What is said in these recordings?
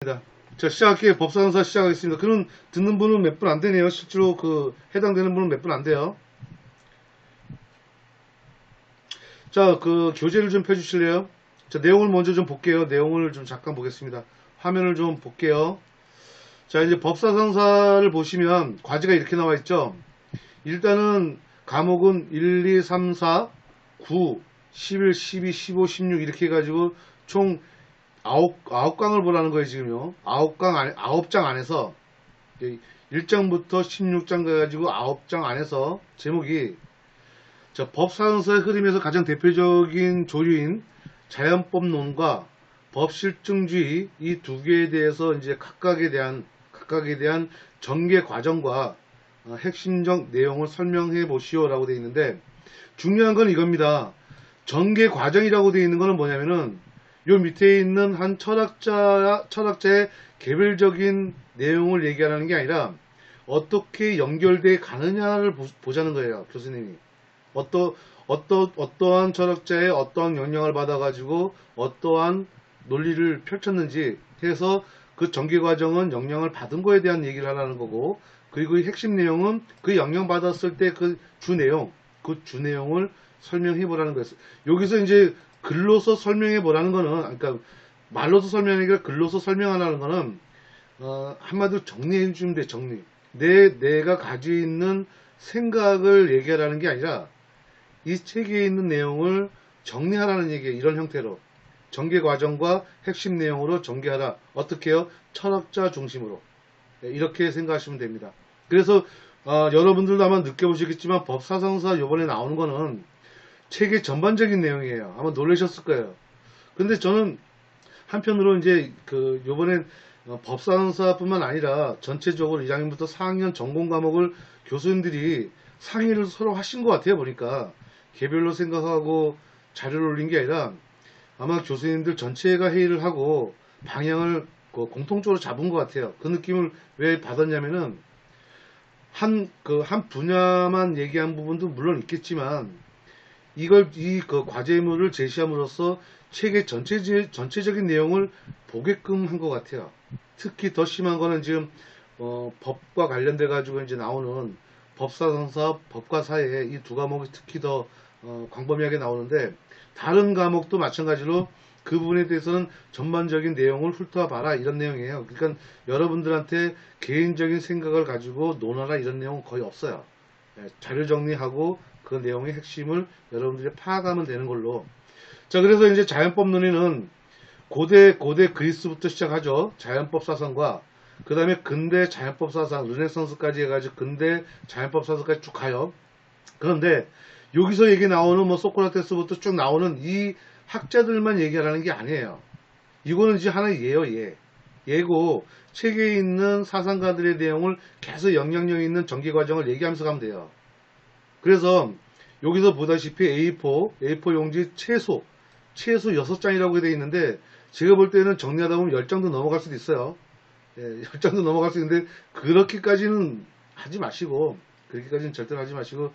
자, 시작할게요. 법사강사 시작하겠습니다. 그럼 듣는 분은 몇 분 안 되네요. 실제로 해당되는 분은 몇 분 안 돼요. 자, 교재를 좀 펴주실래요? 자, 내용을 먼저 좀 볼게요. 내용을 좀 잠깐 보겠습니다. 화면을 좀 볼게요. 자, 이제 법사강사를 보시면 과제가 이렇게 나와 있죠. 일단은 과목은 1, 2, 3, 4, 9, 11, 12, 15, 16 이렇게 해가지고 총 9강을 보라는 거예요, 지금요. 9장 안에서 1장부터 16장 가가지고 9장 안에서 제목이 법사강사의 흐름에서 가장 대표적인 조류인 자연법론과 법실증주의 이 두 개에 대해서 이제 각각에 대한 전개 과정과 핵심적 내용을 설명해 보시오라고 되어 있는데 중요한 건 이겁니다. 전개 과정이라고 되어 있는 거는 뭐냐면은 요 밑에 있는 한 철학자의 개별적인 내용을 얘기하는 게 아니라 어떻게 연결돼 가느냐를 보자는 거예요. 교수님이. 어떠한 철학자의 어떠한 영향을 받아가지고 어떠한 논리를 펼쳤는지 해서 그 전개 과정은 영향을 받은 거에 대한 얘기를 하라는 거고, 그리고 이 핵심 내용은 그 영향 받았을 때 그 주 내용을 설명해 보라는 거였어요. 여기서 이제 글로서 설명해 보라는 거는, 그러니까 말로서 설명하는 게 아니라 글로서 설명하라는 거는 한마디로 정리해 주면 돼. 정리. 내가 가지고 있는 생각을 얘기하라는 게 아니라 이 책에 있는 내용을 정리하라는 얘기예요. 이런 형태로 전개 과정과 핵심 내용으로 전개하라. 어떻게 해요? 철학자 중심으로. 이렇게 생각하시면 됩니다. 그래서 여러분들도 아마 느껴보시겠지만 법사성사 요번에 나오는 거는 책의 전반적인 내용이에요. 아마 놀라셨을 거예요. 근데 저는 한편으로 이제 요번엔 법사성사뿐만 아니라 전체적으로 1학년부터 4학년 전공 과목을 교수님들이 상의를 서로 하신 것 같아요. 보니까 개별로 생각하고 자료를 올린 게 아니라 아마 교수님들 전체가 회의를 하고 방향을 공통적으로 잡은 것 같아요. 그 느낌을 왜 받았냐면은 한 분야만 얘기한 부분도 물론 있겠지만 이 과제물을 제시함으로써 책의 전체적인 내용을 보게끔 한 것 같아요. 특히 더 심한 거는 지금 법과 관련돼 가지고 이제 나오는 법사성사, 법과사회 이 두 과목이 특히 더 광범위하게 나오는데, 다른 과목도 마찬가지로 그 부분에 대해서는 전반적인 내용을 훑어봐라 이런 내용이에요. 그러니까 여러분들한테 개인적인 생각을 가지고 논하라 이런 내용은 거의 없어요. 자료 정리하고 그 내용의 핵심을 여러분들이 파악하면 되는 걸로. 자, 그래서 이제 자연법 논의는 고대 그리스부터 시작하죠. 자연법 사상과 그 다음에 근대 자연법 사상, 르네상스까지 해가지고 근대 자연법 사상까지 쭉 가요. 그런데 여기서 얘기 나오는 소크라테스부터 쭉 나오는 이 학자들만 얘기하라는 게 아니에요. 이거는 이제 하나의 예고 책에 있는 사상가들의 내용을 계속 영향력 있는 전개 과정을 얘기하면서 가면 돼요. 그래서 여기서 보다시피 A4 용지 최소 6장이라고 되어 있는데, 제가 볼 때는 정리하다 보면 10장도 넘어갈 수도 있어요. 10장도 넘어갈 수 있는데 그렇게까지는 하지 마시고, 그렇게까지는 절대로 하지 마시고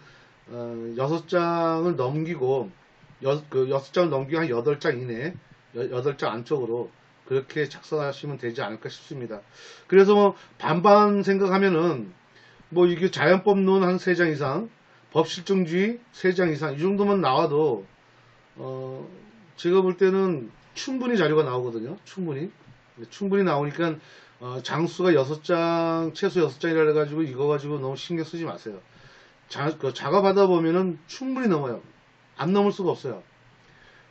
6장을 넘기고 6장을 넘기고 한 8장 이내 8장 안쪽으로 그렇게 작성하시면 되지 않을까 싶습니다. 그래서 반반 생각하면은 이게 자연법론 한 3장 이상, 법실증주의 3장 이상 이 정도만 나와도 제가 볼 때는 충분히 자료가 나오거든요. 충분히 나오니까 장수가 6장, 최소 6장이라 해가지고 이거 가지고 너무 신경 쓰지 마세요. 작업하다 보면은 충분히 넘어요. 안 넘을 수가 없어요.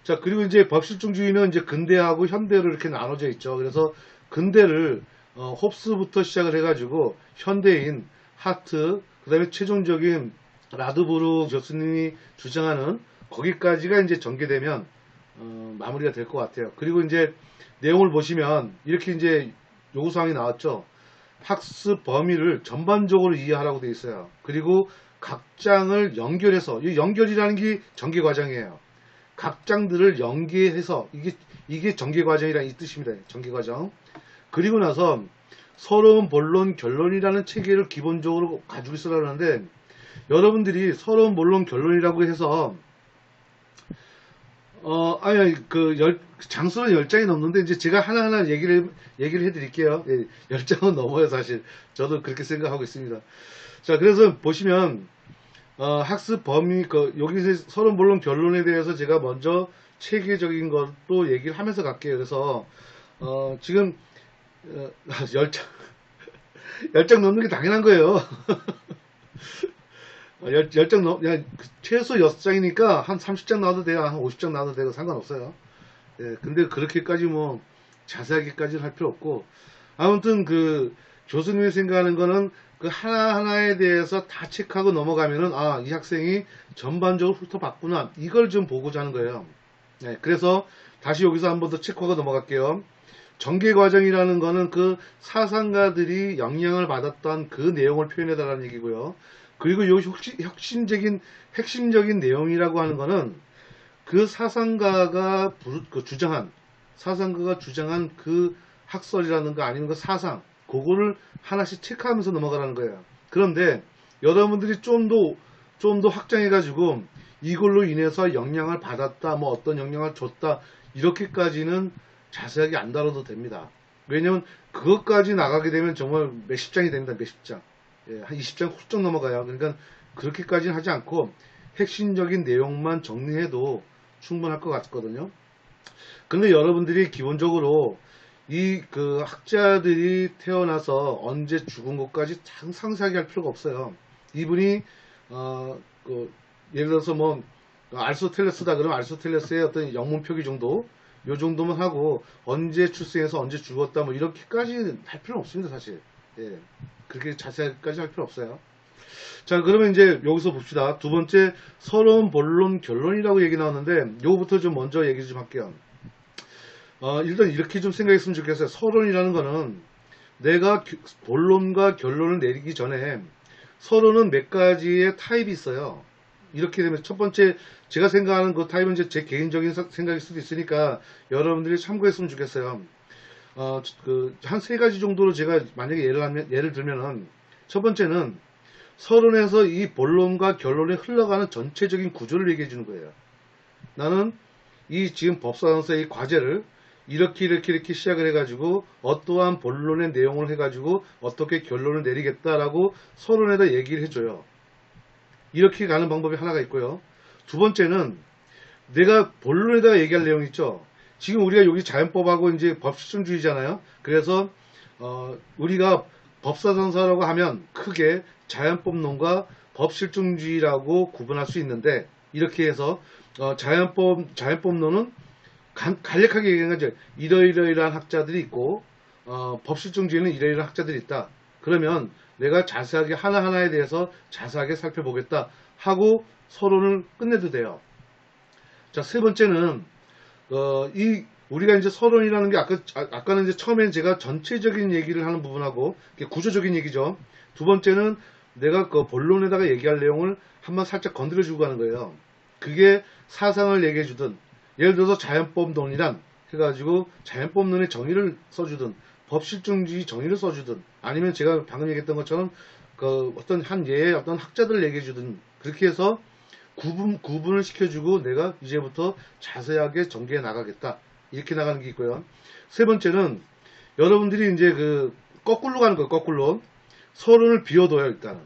자, 그리고 이제 법실증주의는 이제 근대하고 현대로 이렇게 나눠져 있죠. 그래서 근대를 홉스부터 시작을 해가지고 현대인 하트, 그 다음에 최종적인 라드부르 교수님이 주장하는 거기까지가 이제 전개되면 마무리가 될 것 같아요. 그리고 이제 내용을 보시면 이렇게 이제 요구사항이 나왔죠. 학습 범위를 전반적으로 이해하라고 되어 있어요. 그리고 각 장을 연결해서, 이 연결이라는 게 전개 과정이에요. 각 장들을 연계해서 이게 전개 과정이라는 이 뜻입니다. 전개 과정. 그리고 나서 서러운 본론 결론이라는 체계를 기본적으로 가지고 있으라 그러는데, 여러분들이 서러운 본론 결론이라고 해서 아니, 장수는 10장이 넘는데, 이제 제가 하나하나 얘기를 해드릴게요. 예, 10장은 넘어요, 사실. 저도 그렇게 생각하고 있습니다. 자, 그래서 보시면, 학습 범위, 여기서 서론 본론 결론에 대해서 제가 먼저 체계적인 것도 얘기를 하면서 갈게요. 그래서, 지금, 10장, 10장 넘는 게 당연한 거예요. 10장 최소 6장이니까 한 30장 나와도 돼요. 한 50장 나와도 되고 상관없어요. 예, 근데 그렇게까지 뭐 자세하게까지는 할 필요 없고, 아무튼 교수님이 생각하는 거는 그 하나하나에 대해서 다 체크하고 넘어가면은, 이 학생이 전반적으로 훑어봤구나. 이걸 좀 보고자 하는 거예요. 네, 그래서 다시 여기서 한 번 더 체크하고 넘어갈게요. 전개 과정이라는 거는 그 사상가들이 영향을 받았던 그 내용을 표현해달라는 얘기고요. 그리고 요 핵심적인 내용이라고 하는 거는 그 사상가가 주장한 그 학설이라든가 아니면 그 사상, 그거를 하나씩 체크하면서 넘어가라는 거예요. 그런데 여러분들이 좀 더 확장해가지고 이걸로 인해서 영향을 받았다, 뭐 어떤 영향을 줬다, 이렇게까지는 자세하게 안 다뤄도 됩니다. 왜냐면 그것까지 나가게 되면 정말 몇십 장이 됩니다. 몇십 장. 예, 한 20장 훌쩍 넘어가요. 그러니까 그렇게까지는 하지 않고 핵심적인 내용만 정리해도 충분할 것 같거든요. 근데 여러분들이 기본적으로 학자들이 태어나서 언제 죽은 것까지 상세하게 할 필요가 없어요. 이분이 예를 들어서 뭐 아리스토텔레스다 그러면 아리스토텔레스의 어떤 영문 표기 정도, 요 정도만 하고 언제 출생해서 언제 죽었다 뭐 이렇게까지 할 필요는 없습니다, 사실. 예, 그렇게 자세하게까지 할 필요 없어요. 자, 그러면 이제 여기서 봅시다. 두 번째, 서론, 본론, 결론이라고 얘기 나왔는데 요거부터 좀 먼저 얘기 좀 할게요. 일단 이렇게 좀 생각했으면 좋겠어요. 서론이라는 거는 내가 본론과 결론을 내리기 전에 서론은 몇 가지의 타입이 있어요. 이렇게 되면 첫 번째 제가 생각하는 그 타입은 이제 제 개인적인 생각일 수도 있으니까 여러분들이 참고했으면 좋겠어요. 한 세 가지 정도로 제가 만약에 예를 들면은 첫 번째는 서론에서 이 본론과 결론에 흘러가는 전체적인 구조를 얘기해 주는 거예요. 나는 이 지금 법사전서의 과제를 이렇게 시작을 해가지고 어떠한 본론의 내용을 해가지고 어떻게 결론을 내리겠다라고 서론에다 얘기를 해줘요. 이렇게 가는 방법이 하나가 있고요. 두 번째는 내가 본론에다가 얘기할 내용 있죠. 지금 우리가 여기 자연법하고 이제 법실증주의잖아요. 그래서 우리가 법사전서라고 하면 크게 자연법론과 법실증주의라고 구분할 수 있는데 이렇게 해서 자연법론은 간략하게 얘기하는 거죠. 이러이러한 학자들이 있고 법실증주의는 이러이러한 학자들이 있다. 그러면 내가 자세하게 하나하나에 대해서 자세하게 살펴보겠다 하고 서론을 끝내도 돼요. 자, 세 번째는 우리가 이제 서론이라는 게 아까는 이제 처음에 제가 전체적인 얘기를 하는 부분하고 구조적인 얘기죠. 두 번째는 내가 그 본론에다가 얘기할 내용을 한번 살짝 건드려 주고 가는 거예요. 그게 사상을 얘기해 주든 예를 들어서 자연법론이란 해가지고 자연법론의 정의를 써주든 법실증주의 정의를 써주든 아니면 제가 방금 얘기했던 것처럼 어떤 한 예의 어떤 학자들을 얘기해 주든 그렇게 해서 구분을 시켜주고 내가 이제부터 자세하게 전개해 나가겠다 이렇게 나가는 게 있고요. 세 번째는 여러분들이 이제 거꾸로 가는 거예요. 거꾸로 서론을 비워둬요. 일단은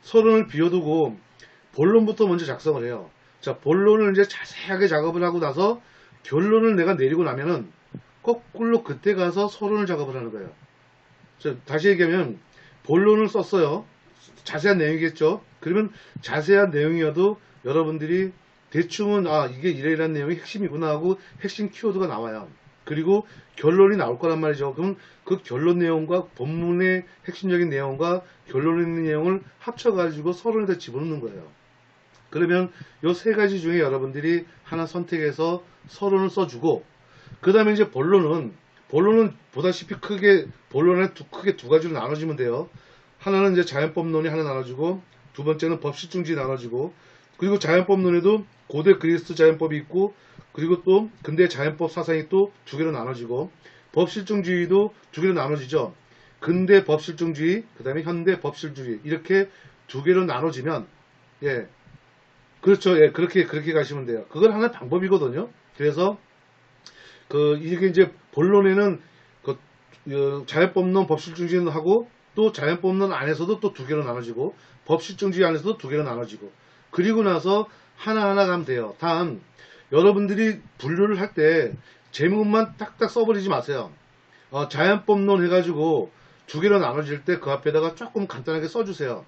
서론을 비워두고 본론부터 먼저 작성을 해요. 자, 본론을 이제 자세하게 작업을 하고 나서 결론을 내가 내리고 나면은 거꾸로 그때 가서 서론을 작업을 하는 거예요. 자, 다시 얘기하면 본론을 썼어요. 자세한 내용이겠죠. 그러면 자세한 내용이어도 여러분들이 대충은 이게 이래이란 내용이 핵심이구나 하고 핵심 키워드가 나와요. 그리고 결론이 나올 거란 말이죠. 그럼 그 결론 내용과 본문의 핵심적인 내용과 결론에 있는 내용을 합쳐가지고 서론에다 집어넣는 거예요. 그러면 이 세 가지 중에 여러분들이 하나 선택해서 서론을 써주고 그 다음에 이제 본론은 보다시피 본론을 크게 두 가지로 나눠지면 돼요. 하나는 이제 자연법론이 하나 나눠지고 두 번째는 법실증주의 나눠지고 그리고 자연법론에도 고대 그리스 자연법이 있고 그리고 또 근대 자연법 사상이 또 두 개로 나눠지고 법실증주의도 두 개로 나눠지죠. 근대 법실증주의 그 다음에 현대 법실주의 이렇게 두 개로 나눠지면 그렇죠. 예, 그렇게 가시면 돼요. 그건 하나의 방법이거든요. 그래서 이게 이제 본론에는 자연법론 법실증지하고 또 자연법론 안에서도 또 두 개로 나눠지고 법실증지 안에서도 두 개로 나눠지고 그리고 나서 하나하나 가면 돼요. 단 여러분들이 분류를 할 때 제목만 딱딱 써버리지 마세요. 자연법론 해가지고 두 개로 나눠질 때 그 앞에다가 조금 간단하게 써주세요.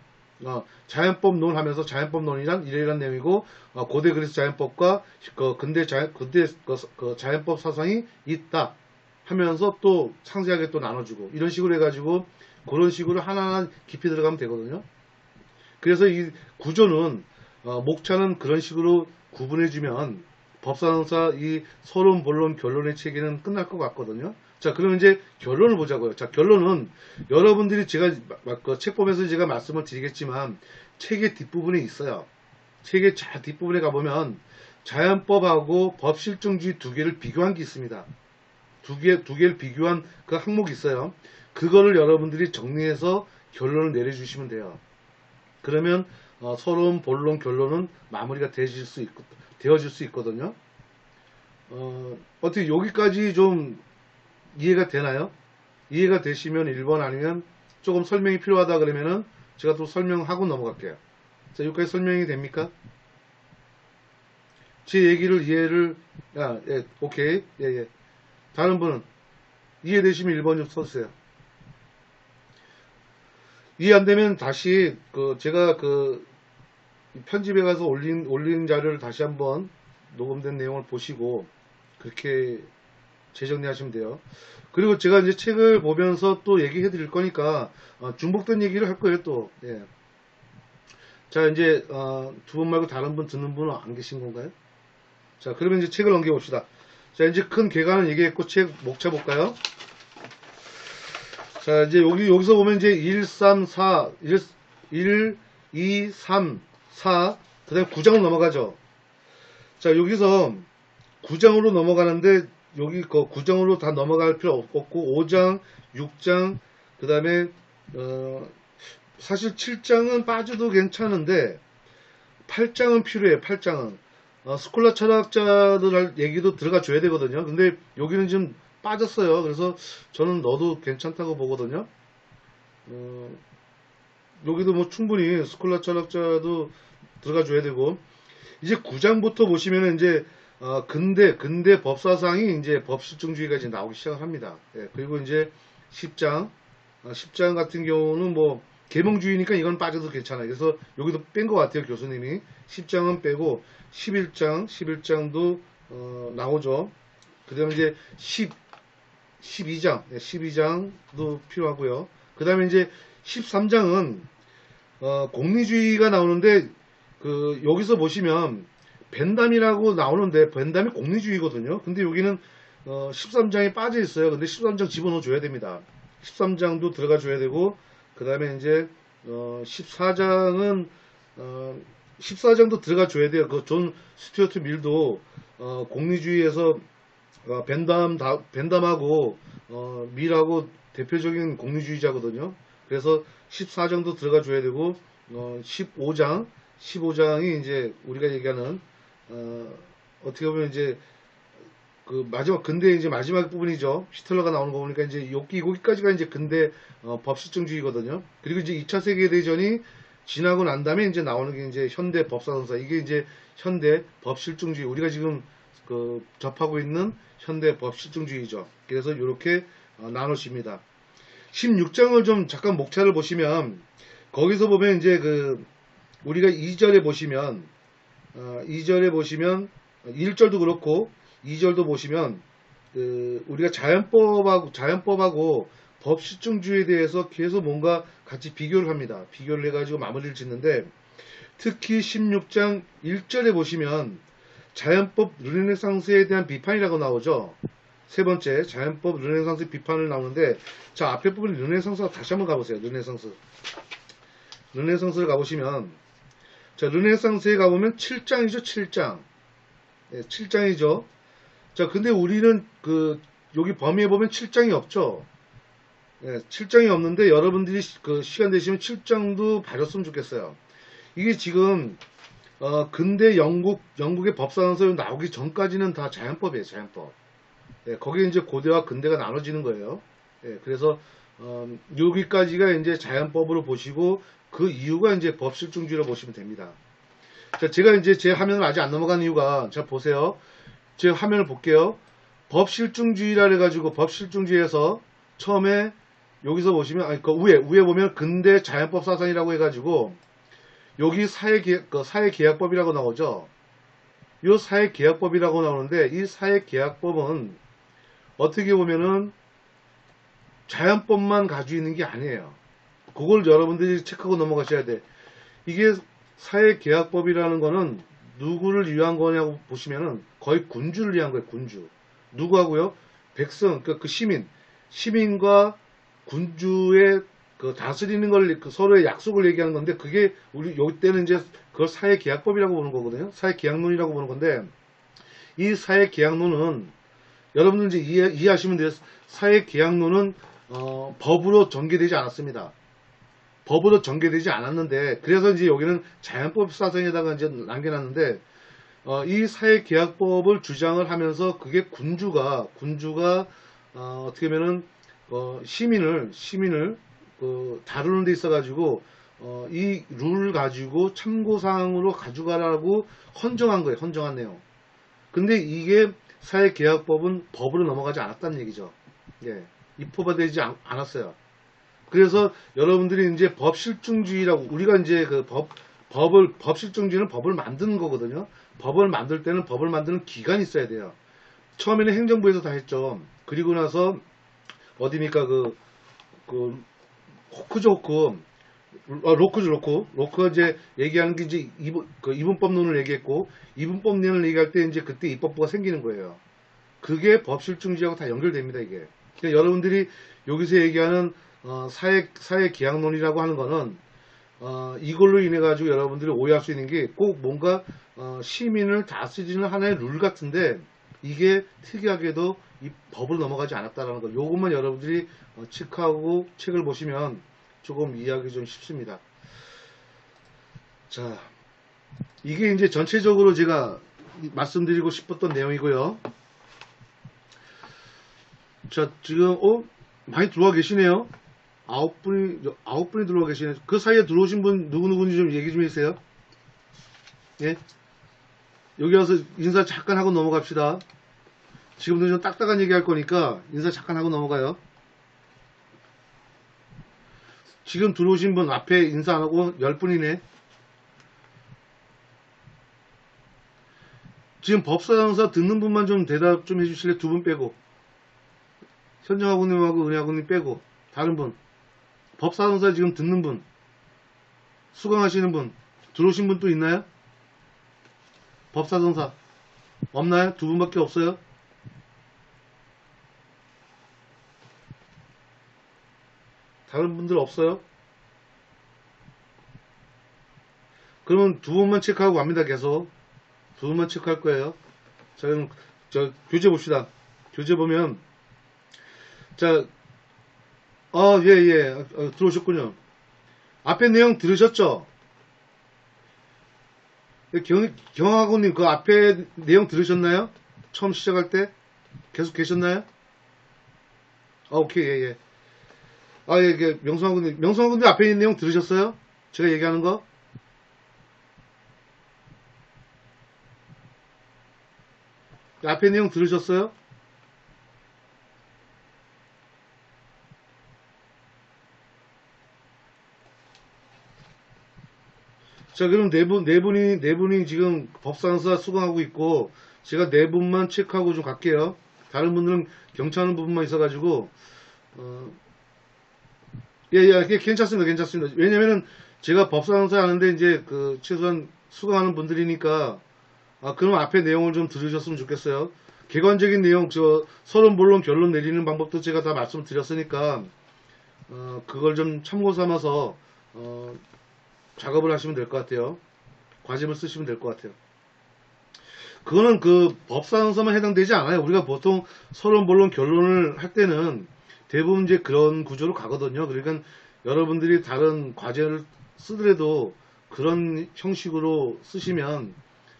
자연법론 하면서 자연법론이란 이런 내용이고 고대 그리스 자연법과 근대 자연법 사상이 있다 하면서 또 상세하게 또 나눠주고 이런 식으로 해가지고 그런 식으로 하나하나 깊이 들어가면 되거든요. 그래서 이 구조는 목차는 그런 식으로 구분해주면 법사동사 이 서론, 본론, 결론의 체계는 끝날 것 같거든요. 자, 그럼 이제 결론을 보자고요. 자, 결론은 여러분들이 제가 책 보면서 제가 말씀을 드리겠지만 책의 뒷부분에 있어요. 책의 뒷부분에 가보면 자연법하고 법실증주의 두 개를 비교한 게 있습니다. 두 개를 비교한 그 항목이 있어요. 그거를 여러분들이 정리해서 결론을 내려주시면 돼요. 그러면 서론, 본론, 결론은 마무리가 되어질 수 있거든요. 어떻게 여기까지 좀 이해가 되나요? 이해가 되시면 1번 아니면 조금 설명이 필요하다 그러면은 제가 또 설명하고 넘어갈게요. 자, 여기까지 설명이 됩니까? 제 얘기를 예, 오케이. 예. 다른 분은 이해되시면 1번 좀 써주세요. 이해 안 되면 다시 제가 편집해 가서 올린 자료를 다시 한번 녹음된 내용을 보시고 그렇게 재정리하시면 돼요. 그리고 제가 이제 책을 보면서 또 얘기해 드릴 거니까 중복된 얘기를 할 거예요 또. 예. 자, 이제 두 분 말고 다른 분 듣는 분은 안 계신 건가요? 자, 그러면 이제 책을 넘겨 봅시다. 자, 이제 큰 개관은 얘기했고 책 목차 볼까요? 자, 이제 여기서 보면 이제 1, 3, 4, 1, 2, 3, 4, 그 다음에 9장으로 넘어가죠. 자, 여기서 9장으로 넘어가는데 여기 9장으로 다 넘어갈 필요 없고 5장, 6장, 그 다음에 사실 7장은 빠져도 괜찮은데 8장은 필요해요. 8장은 스콜라 철학자들 얘기도 들어가 줘야 되거든요. 근데 여기는 좀 빠졌어요. 그래서 저는 넣어도 괜찮다고 보거든요. 여기도 뭐 충분히 스콜라 철학자도 들어가 줘야 되고 이제 9장부터 보시면은 이제 근대 법사상이 이제 법실증주의가 이제 나오기 시작을 합니다. 예, 그리고 이제 10장 같은 경우는 뭐 계몽주의니까 이건 빠져도 괜찮아요. 그래서 여기도 뺀 것 같아요, 교수님이. 10장은 빼고 11장도 나오죠. 그 다음에 이제 12장도 필요하고요. 그 다음에 이제 13장은 공리주의가 나오는데 여기서 보시면 벤담이라고 나오는데 벤담이 공리주의거든요. 근데 여기는 13장이 빠져 있어요. 근데 13장 집어넣어 줘야 됩니다. 13장도 들어가 줘야 되고 그 다음에 이제 14장도 들어가 줘야 돼요. 그 존 스튜어트 밀도 공리주의에서 벤담하고 밀하고 대표적인 공리주의자거든요. 그래서 14장도 들어가 줘야 되고 15장이 이제 우리가 얘기하는 어떻게 보면 이제 마지막 근대 이제 마지막 부분이죠. 히틀러가 나오는 거 보니까 이제 여기까지가 이제 근대 법실증주의거든요. 그리고 이제 2차 세계대전이 지나고 난 다음에 이제 나오는 게 이제 현대 법사선사, 이게 이제 현대 법실증주의, 우리가 지금 접하고 있는 현대 법실증주의죠. 그래서 이렇게 나누십니다. 16장을 좀 잠깐 목차를 보시면 거기서 보면 이제 우리가 2절에 보시면 1절도 그렇고 2절도 보시면 우리가 자연법하고 법실증주의에 대해서 계속 뭔가 같이 비교를 합니다. 비교를 해가지고 마무리를 짓는데 특히 16장 1절에 보시면 자연법 르네상스에 대한 비판이라고 나오죠. 세 번째 자연법 르네상스 비판을 나오는데 자, 앞에 부분 르네상스가 다시 한번 가보세요. 르네상스를 가보시면 자, 르네상스에 가보면 7장이죠. 7장. 네, 7장이죠. 자, 근데 우리는 여기 범위에 보면 7장이 없죠. 네, 7장이 없는데 여러분들이 시간 되시면 7장도 봐줬으면 좋겠어요. 이게 지금 근대 영국의 법사전서 나오기 전까지는 다 자연법이에요, 자연법. 예, 거기에 이제 고대와 근대가 나눠지는 거예요. 예, 그래서, 여기까지가 이제 자연법으로 보시고, 그 이유가 이제 법실중주의로 보시면 됩니다. 자, 제가 이제 제 화면을 아직 안 넘어간 이유가, 자, 보세요. 제 화면을 볼게요. 법실중주의라 해가지고, 법실중주의에서 처음에 여기서 보시면, 아니, 그 위에 보면 근대 자연법 사상이라고 해가지고, 여기 사회계약법이라고 나오죠. 이 사회계약법이라고 나오는데, 이 사회계약법은 어떻게 보면은 자연법만 가지고 있는 게 아니에요. 그걸 여러분들이 체크하고 넘어가셔야 돼. 이게 사회계약법이라는 거는 누구를 위한 거냐고 보시면은 거의 군주를 위한 거예요, 군주. 누구하고요? 백성, 그 시민과 군주의 그 다스리는 걸 서로의 약속을 얘기하는 건데, 그게 우리 여기 때는 이제 그걸 사회계약법이라고 보는 거거든요. 사회계약론이라고 보는 건데, 이 사회계약론은 여러분들 이제 이해하시면 돼요. 사회계약론은 법으로 전개되지 않았습니다. 법으로 전개되지 않았는데, 그래서 이제 여기는 자연법 사상에다가 이제 남겨놨는데, 이 사회계약법을 주장을 하면서 그게 군주가 어떻게 보면은 시민을 다루는 데 있어가지고 이 룰을 가지고 참고사항으로 가져가라고 헌정한 거예요. 헌정한 내용. 근데 이게 사회계약법은 법으로 넘어가지 않았다는 얘기죠. 예, 입법화되지 않았어요. 그래서 여러분들이 이제 법실중주의라고, 우리가 이제 그 법실중주의는 법을 만드는 거거든요. 법을 만들 때는 법을 만드는 기간이 있어야 돼요. 처음에는 행정부에서 다 했죠. 그리고 나서 어디입니까? 호크죠, 호크. 로크가 이제 얘기하는 게 이제 이분법론을 얘기했고, 이분법론을 얘기할 때 이제 그때 입법부가 생기는 거예요. 그게 법실중주의하고 다 연결됩니다, 이게. 그러니까 여러분들이 여기서 얘기하는 사회계약론이라고 하는 거는 이걸로 인해 가지고 여러분들이 오해할 수 있는 게 꼭 뭔가 시민을 다스리는 하나의 룰 같은데, 이게 특이하게도 이 법을 넘어가지 않았다라는 거. 요것만 여러분들이 체크하고 책을 보시면 조금 이해하기 좀 쉽습니다. 자, 이게 이제 전체적으로 제가 말씀드리고 싶었던 내용이고요. 자, 지금 많이 들어와 계시네요. 9분이 들어와 계시네요. 그 사이에 들어오신 분 누구누구인지 좀 얘기 좀 해주세요. 예? 여기 와서 인사 잠깐 하고 넘어갑시다. 지금도 좀 딱딱한 얘기 할 거니까 인사 잠깐 하고 넘어가요. 지금 들어오신 분 앞에 인사 안 하고 10분이네. 지금 법사전서 듣는 분만 좀 대답 좀 해주실래요? 2분 빼고. 현정아고님하고 은혜아고님 빼고. 다른 분. 법사전서 지금 듣는 분. 수강하시는 분. 들어오신 분 또 있나요? 법사전서. 없나요? 2분밖에 없어요? 다른 분들 없어요? 그러면 2분만 체크하고 갑니다. 계속 2분만 체크할 거예요. 자, 그럼 교재 봅시다. 교재 보면, 자, 예. 들어오셨군요. 앞에 내용 들으셨죠? 경학원님 그 앞에 내용 들으셨나요? 처음 시작할 때 계속 계셨나요? 오케이. 예. 예, 명성학원님 앞에 있는 내용 들으셨어요? 제가 얘기하는 거? 앞에 내용 들으셨어요? 자, 그럼 네 분이 지금 법사전서 수강하고 있고, 제가 4분만 체크하고 좀 갈게요. 다른 분들은 경청하는 부분만 있어가지고, 예, 괜찮습니다. 왜냐면은 제가 법사전서 하는데 이제 최소한 수강하는 분들이니까, 그럼 앞에 내용을 좀 들으셨으면 좋겠어요. 객관적인 내용, 서론, 본론, 결론 내리는 방법도 제가 다 말씀드렸으니까, 그걸 좀 참고 삼아서, 작업을 하시면 될 것 같아요. 과집을 쓰시면 될 것 같아요. 그거는 법사전서만 해당되지 않아요. 우리가 보통 서론, 본론, 결론을 할 때는 대부분 이제 그런 구조로 가거든요. 그러니까 여러분들이 다른 과제를 쓰더라도 그런 형식으로 쓰시면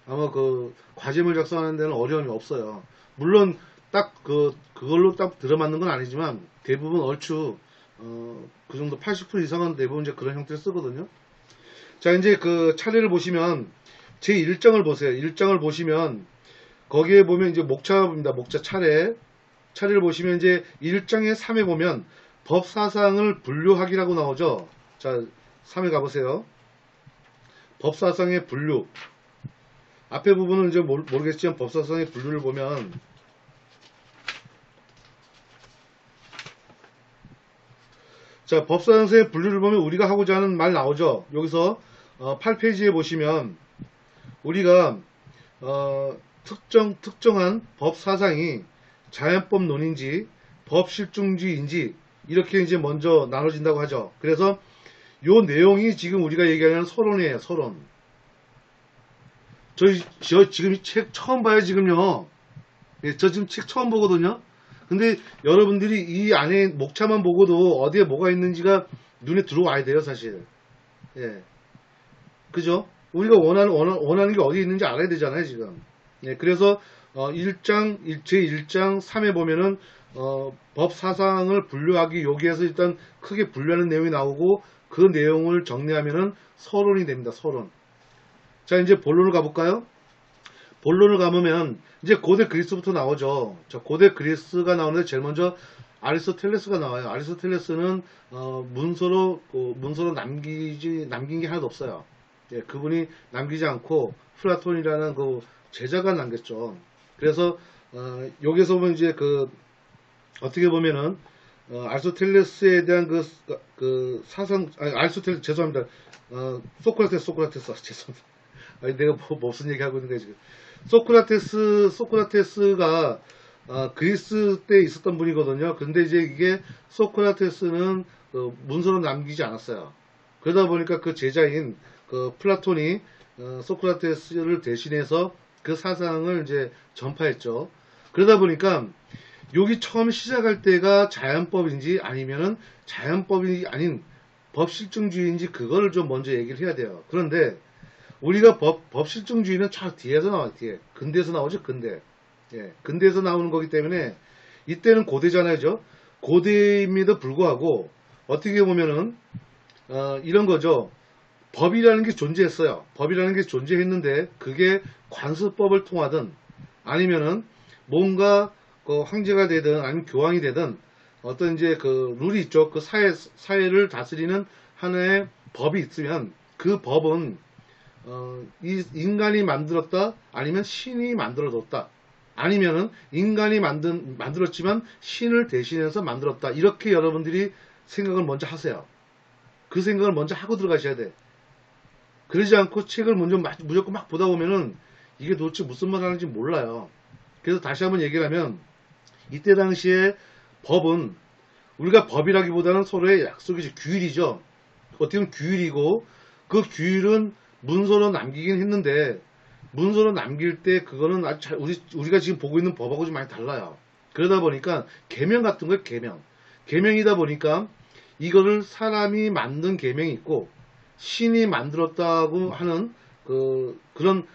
아마 그 과제물 작성하는 데는 어려움이 없어요. 물론 딱 그걸로 딱 들어맞는 건 아니지만 대부분 얼추 그 정도 80% 이상은 대부분 이제 그런 형태를 쓰거든요. 자, 이제 그 차례를 보시면 제 1장을 보세요. 1장을 보시면 거기에 보면 이제 목차입니다. 목차 차례를 보시면 이제 1장의 3에 보면 법사상을 분류하기라고 나오죠. 자, 3에 가보세요. 법사상의 분류. 앞에 부분은 이제 모르겠지만 법사상의 분류를 보면 자, 법사상의 분류를 보면 우리가 하고자 하는 말 나오죠. 여기서 8페이지에 보시면 우리가 특정한 법사상이 자연법론인지 법실중주의인지 이렇게 이제 먼저 나눠진다고 하죠. 그래서 요 내용이 지금 우리가 얘기하는 서론이에요. 서론. 저 지금 이 책 처음 봐요. 지금요. 예, 저 지금 책 처음 보거든요. 근데 여러분들이 이 안에 목차만 보고도 어디에 뭐가 있는지가 눈에 들어와야 돼요. 사실. 예. 그죠? 우리가 원하는 게 어디 있는지 알아야 되잖아요. 지금. 예, 그래서 제1장 3에 보면은 법 사상을 분류하기, 여기에서 일단 크게 분류하는 내용이 나오고 그 내용을 정리하면은 서론이 됩니다. 서론. 자, 이제 본론을 가볼까요? 본론을 가보면 이제 고대 그리스부터 나오죠. 자, 고대 그리스가 나오는데 제일 먼저 아리스토텔레스가 나와요. 아리스토텔레스는 문서로 남긴 게 하나도 없어요. 예, 그분이 남기지 않고 플라톤이라는 그 제자가 남겼죠. 그래서 여기서 보면 이제 어떻게 보면은 아리스토텔레스에 대한 그 사상, 아리스토텔레스 죄송합니다. 소크라테스 죄송합니다. 아니, 내가 무슨 얘기 하고 있는 거야 지금. 소크라테스가 그리스 때 있었던 분이거든요. 근데 이제 이게 소크라테스는 문서로 남기지 않았어요. 그러다 보니까 그 제자인 플라톤이 소크라테스를 대신해서 그 사상을 이제 전파했죠. 그러다 보니까 여기 처음 시작할 때가 자연법인지 아니면은 자연법이 아닌 법실증주의인지 그거를 좀 먼저 얘기를 해야 돼요. 그런데 우리가 법실증주의는 저 뒤에서 나와요. 뒤에. 근대에서 나오죠. 근대. 예, 근대에서 나오는 거기 때문에 이때는 고대잖아요. 고대임에도 불구하고 어떻게 보면은 이런 거죠. 법이라는 게 존재했어요. 법이라는 게 존재했는데 그게 관습법을 통하든 아니면은 뭔가 황제가 되든 아니면 교황이 되든 어떤 이제 그 룰이 있죠. 그 사회를 다스리는 하나의 법이 있으면 그 법은 이 인간이 만들었다 아니면 신이 만들어뒀다 아니면은 인간이 만들었지만 신을 대신해서 만들었다 이렇게 여러분들이 생각을 먼저 하세요. 그 생각을 먼저 하고 들어가셔야 돼. 그러지 않고 책을 무조건 막 보다 보면은 이게 도대체 무슨 말 하는지 몰라요. 그래서 다시 한번 얘기를 하면 이때 당시에 법은 우리가 법이라기보다는 서로의 약속이죠. 규율이죠. 어떻게 보면 규율이고 그 규율은 문서로 남기긴 했는데 문서로 남길 때 그거는 아주 우리가 지금 보고 있는 법하고 좀 많이 달라요. 그러다 보니까 계명 같은 거예요. 계명이다 보니까 이거를 사람이 만든 계명이 있고 신이 만들었다고 하는 그런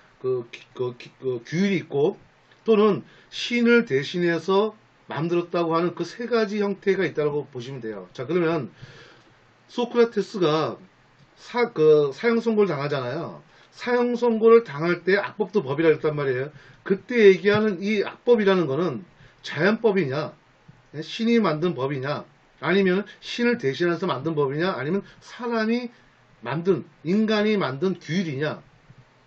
규율이 있고 또는 신을 대신해서 만들었다고 하는 그 세 가지 형태가 있다고 보시면 돼요. 자, 그러면 소크라테스가 사형 선고를 당하잖아요. 사형 선고를 당할 때 악법도 법이라 했단 말이에요. 그때 얘기하는 이 악법이라는 거는 자연법이냐, 신이 만든 법이냐, 아니면 신을 대신해서 만든 법이냐, 아니면 사람이 만든, 인간이 만든 규율이냐,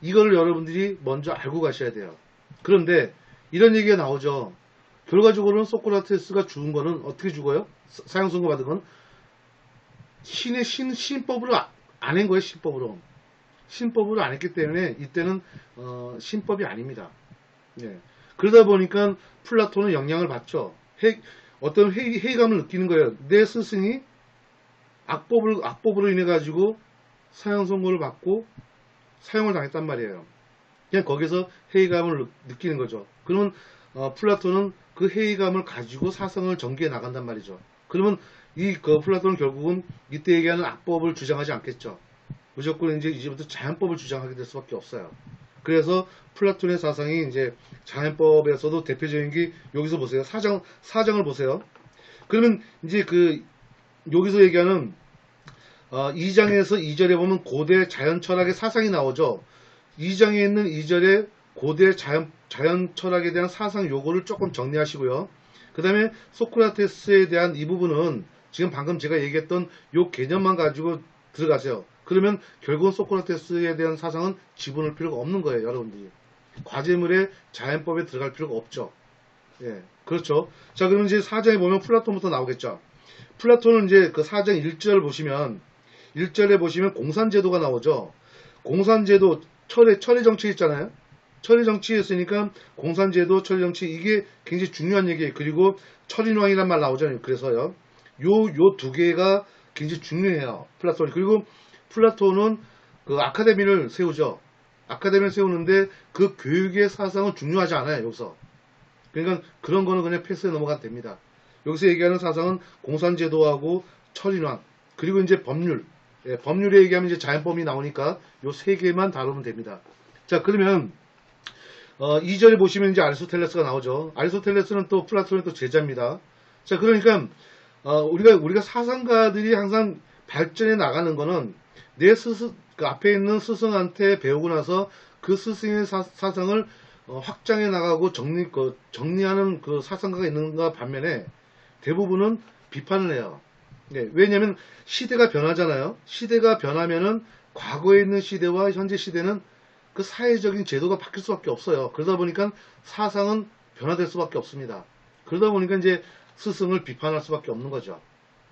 이거를 여러분들이 먼저 알고 가셔야 돼요. 그런데 이런 얘기가 나오죠. 결과적으로는 소크라테스가 죽은 거는 어떻게 죽어요? 사형 선고 받은 건 신법으로 안 한 거예요. 신법으로 안 했기 때문에 이때는 신법이 아닙니다. 예. 그러다 보니까 플라톤은 영향을 받죠. 어떤 회의감을 느끼는 거예요. 내 스승이 악법으로 인해 가지고 사형 선고를 받고 사형을 당했단 말이에요. 그냥 거기서 회의감을 느끼는 거죠. 그러면 플라톤은 그 회의감을 가지고 사상을 전개해 나간단 말이죠. 그러면 플라톤은 결국은 이때 얘기하는 악법을 주장하지 않겠죠. 무조건 이제 이제부터 자연법을 주장하게 될 수밖에 없어요. 그래서 플라톤의 사상이 이제 자연법에서도 대표적인 게 여기서 보세요. 사정을 보세요. 그러면 이제 그 여기서 얘기하는 2장에서 2절에 보면 고대 자연 철학의 사상이 나오죠. 2장에 있는 2절에 고대 자연 철학에 대한 사상 요구를 조금 정리하시고요. 그 다음에 소크라테스에 대한 이 부분은 지금 방금 제가 얘기했던 요 개념만 가지고 들어가세요. 그러면 결국은 소크라테스에 대한 사상은 지분할 필요가 없는 거예요, 여러분들이. 과제물의 자연법에 들어갈 필요가 없죠. 예, 그렇죠. 자, 그러면 이제 4장에 보면 플라톤부터 나오겠죠. 플라톤은 이제 그 4장 1절 보시면, 1절에 보시면 공산제도가 나오죠. 공산제도, 철의 정치 있잖아요. 철의 정치였으니까 공산제도, 철의 정치, 이게 굉장히 중요한 얘기예요. 그리고 철인왕이란 말 나오잖아요. 그래서요. 요 두 개가 굉장히 중요해요. 플라톤이. 그리고 플라톤은 그 아카데미를 세우죠. 아카데미를 세우는데 그 교육의 사상은 중요하지 않아요. 여기서. 그러니까 그런 거는 그냥 패스에 넘어가도 됩니다. 여기서 얘기하는 사상은 공산제도하고 철인왕, 그리고 이제 법률. 예, 법률에 얘기하면 이제 자연법이 나오니까 요 세 개만 다루면 됩니다. 자, 그러면 2절에 보시면 이제 아리스토텔레스가 나오죠. 아리스토텔레스는 또 플라톤의 또 제자입니다. 자, 그러니까 우리가 사상가들이 항상 발전해 나가는 거는 내 스승, 그 앞에 있는 스승한테 배우고 나서 그 스승의 사상을 확장해 나가고 정리하는 그 사상가가 있는가 반면에 대부분은 비판을 해요. 네, 왜냐면 시대가 변하잖아요. 시대가 변하면은 과거에 있는 시대와 현재 시대는 그 사회적인 제도가 바뀔 수밖에 없어요. 그러다 보니까 사상은 변화될 수밖에 없습니다. 그러다 보니까 이제 스승을 비판할 수밖에 없는 거죠.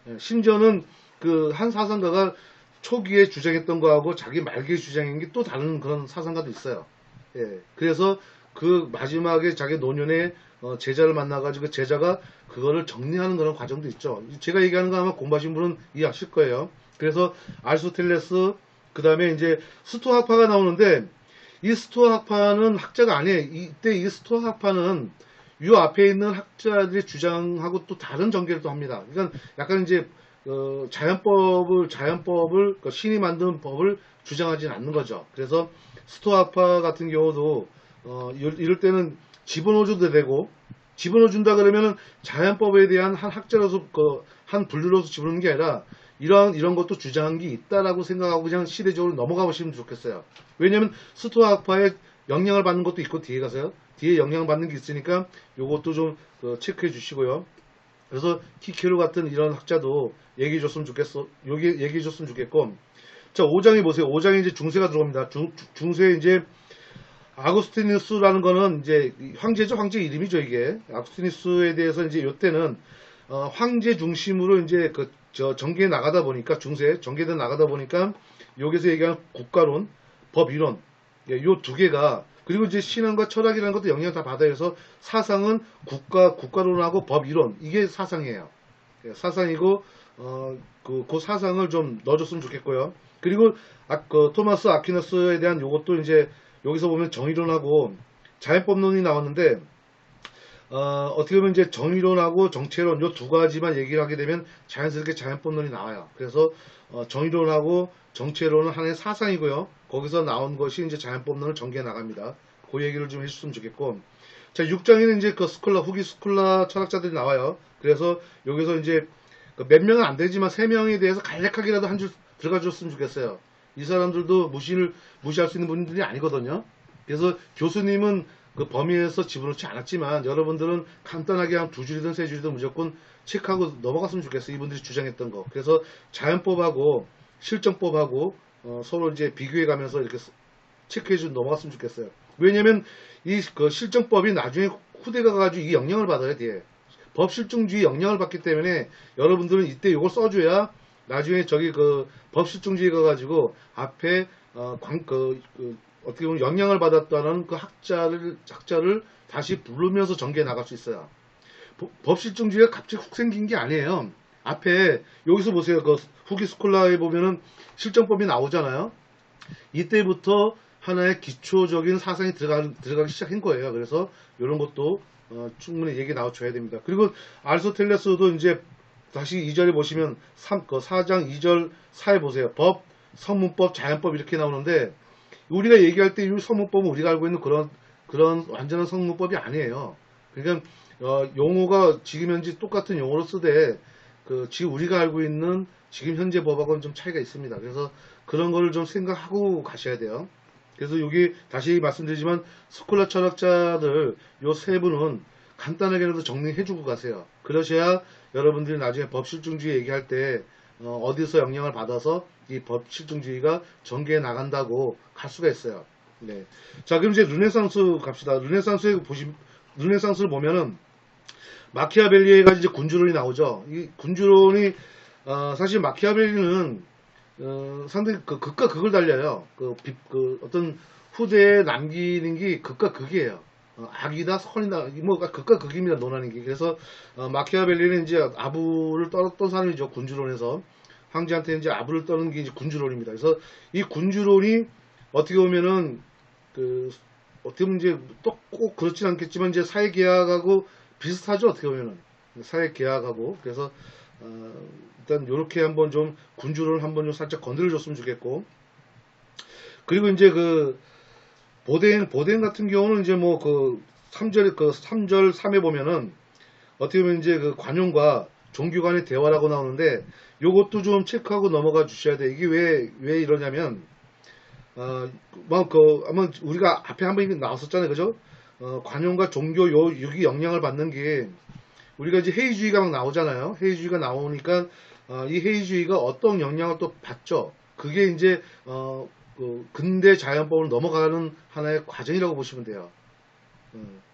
예, 심지어는 그 한 사상가가 초기에 주장했던 거하고 자기 말기에 주장한 게 또 다른 그런 사상가도 있어요. 예, 그래서 그 마지막에 자기 노년에 제자를 만나가지고 제자가 그거를 정리하는 그런 과정도 있죠. 제가 얘기하는 거 아마 공부하신 분은 이해하실 거예요. 그래서 아리스토텔레스, 그 다음에 이제 스토아 학파가 나오는데, 이 스토아 학파는 학자가 아니에요. 이때 이 스토아 학파는 이 앞에 있는 학자들의 주장하고 또 다른 전개를 또 합니다. 그러니까 약간 이제 자연법을 신이 만든 법을 주장하지는 않는 거죠. 그래서 스토아 학파 같은 경우도 이럴 때는 집어넣어줘도 되고, 집어넣어준다 그러면은 자연법에 대한 한 학자로서 한 분류로서 집어넣는 게 아니라 이런 것도 주장한 게 있다라고 생각하고 그냥 시대적으로 넘어가 보시면 좋겠어요. 왜냐면 스토아 학파에 영향을 받는 것도 있고, 뒤에 가서요. 뒤에 영향을 받는 게 있으니까 요것도 좀 체크해 주시고요. 그래서 키케로 같은 이런 학자도 얘기해 줬으면 좋겠고. 자, 5장에 보세요. 5장에 이제 중세가 들어갑니다. 중세에 이제 아구스티누스라는 거는 이제 황제죠. 황제 이름이죠, 이게. 아구스티누스에 대해서 이제 요때는 황제 중심으로 이제 정계에 나가다 보니까, 중세 정계에 나가다 보니까 여기서 얘기하는 국가론, 법이론, 예, 요 두 개가, 그리고 이제 신앙과 철학이라는 것도 영향을 다 받아야 해서 사상은 국가론하고 법이론, 이게 사상이에요. 예, 사상이고 그 사상을 좀 넣어줬으면 좋겠고요. 그리고 토마스 아퀴너스에 대한 요것도 이제 여기서 보면 정의론하고 자연법론이 나왔는데, 어떻게 보면 이제 정의론하고 정체론 요 두 가지만 얘기를 하게 되면 자연스럽게 자연법론이 나와요. 그래서 정의론하고 정체론은 하나의 사상이고요. 거기서 나온 것이 이제 자연법론을 전개해 나갑니다. 그 얘기를 좀 해줬으면 좋겠고. 자, 6장에는 이제 후기 스콜라 철학자들이 나와요. 그래서 여기서 이제 몇 명은 안 되지만 3명에 대해서 간략하게라도 한 줄 들어가 줬으면 좋겠어요. 이 사람들도 무시할 수 있는 분들이 아니거든요. 그래서 교수님은 그 범위에서 집어넣지 않았지만 여러분들은 간단하게 한 2줄이든 3줄이든 무조건 체크하고 넘어갔으면 좋겠어요. 이분들이 주장했던 거. 그래서 자연법하고 실정법하고 서로 이제 비교해 가면서 이렇게 체크해 주 넘어갔으면 좋겠어요. 왜냐면 이 실정법이 나중에 후대가 가지고 이 영향을 받아야 돼. 법 실증주의 영향을 받기 때문에 여러분들은 이때 이걸 써줘야 나중에 법 실증주의가 가지고 앞에 어떻게 보면 영향을 받았다는 그 학자를 다시 부르면서 전개해 나갈 수 있어요. 법 실증주의가 갑자기 훅 생긴 게 아니에요. 앞에 여기서 보세요. 후기 스콜라에 보면은 실정법이 나오잖아요. 이때부터 하나의 기초적인 사상이 들어가기 시작한 거예요. 그래서 이런 것도 충분히 얘기 나와줘야 됩니다. 그리고 아리스토텔레스도 이제 다시 2절에 보시면 4장 2절 4에 보세요. 법 성문법, 자연법 이렇게 나오는데 우리가 얘기할 때 이 성문법은 우리가 알고 있는 그런 완전한 성문법이 아니에요. 그러니까 용어가 지금 현재 똑같은 용어로 쓰되 지금 우리가 알고 있는 지금 현재 법하고는 좀 차이가 있습니다. 그래서 그런 거를 좀 생각하고 가셔야 돼요. 그래서 여기 다시 말씀드리지만 스콜라 철학자들 요 세 분은 간단하게라도 정리해주고 가세요. 그러셔야 여러분들이 나중에 법실중주의 얘기할 때 어디서 영향을 받아서 이 법실중주의가 전개해 나간다고 갈 수가 있어요. 네. 자, 그럼 이제 르네상스 갑시다. 르네상스를 보면은 마키아벨리가 이제 군주론이 나오죠. 이 군주론이 사실 마키아벨리는 상당히 극과 극을 달려요. 어떤 후대에 남기는 게 극과 극이에요. 악이다 선이다 뭐 극과 극입니다. 논하는 게. 그래서 마키아벨리는 이제 아부를 떨었던 사람이죠. 군주론에서 황제한테 이제 아부를 떠는 게 이제 군주론입니다. 그래서 이 군주론이 어떻게 보면은 어떻게 보면 이제 또 꼭 그렇진 않겠지만 이제 사회계약하고 비슷하죠. 어떻게 보면은 사회계약하고. 그래서 일단 요렇게 한번 좀 군주론을 한번 좀 살짝 건드려 줬으면 좋겠고, 그리고 이제 보덴 같은 경우는 이제 뭐 3절 3에 보면은 어떻게 보면 이제 관용과 종교 간의 대화라고 나오는데 요것도 좀 체크하고 넘어가 주셔야 돼. 이게 왜 이러냐면 아마 우리가 앞에 한번 나왔었잖아요. 그죠? 관용과 종교 여기 영향을 받는 게 우리가 이제 해이주의가 막 나오잖아요. 해이주의가 나오니까 이 해이주의가 어떤 영향을 또 받죠. 그게 이제 근대 자연법으로 넘어가는 하나의 과정이라고 보시면 돼요.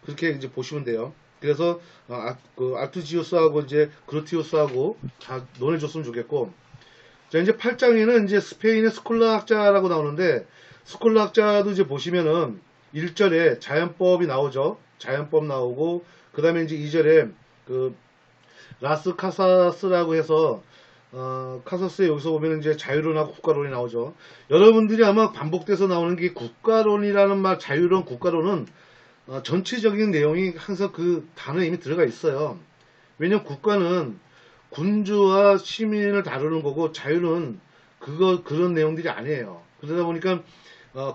그렇게 이제 보시면 돼요. 그래서 알투지우스하고 이제 그루티우스하고 다 논해줬으면 좋겠고, 자 이제 8장에는 이제 스페인의 스콜라 학자라고 나오는데, 스콜라 학자도 이제 보시면은 1절에 자연법이 나오죠. 자연법 나오고, 그 다음에 이제 2절에 라스 카사스라고 해서 카사스에 여기서 보면 이제 자유론하고 국가론이 나오죠. 여러분들이 아마 반복돼서 나오는 게 국가론이라는 말, 자유론, 국가론은 전체적인 내용이 항상 그 단어에 이미 들어가 있어요. 왜냐면 국가는 군주와 시민을 다루는 거고, 자유는 그런 내용들이 아니에요. 그러다 보니까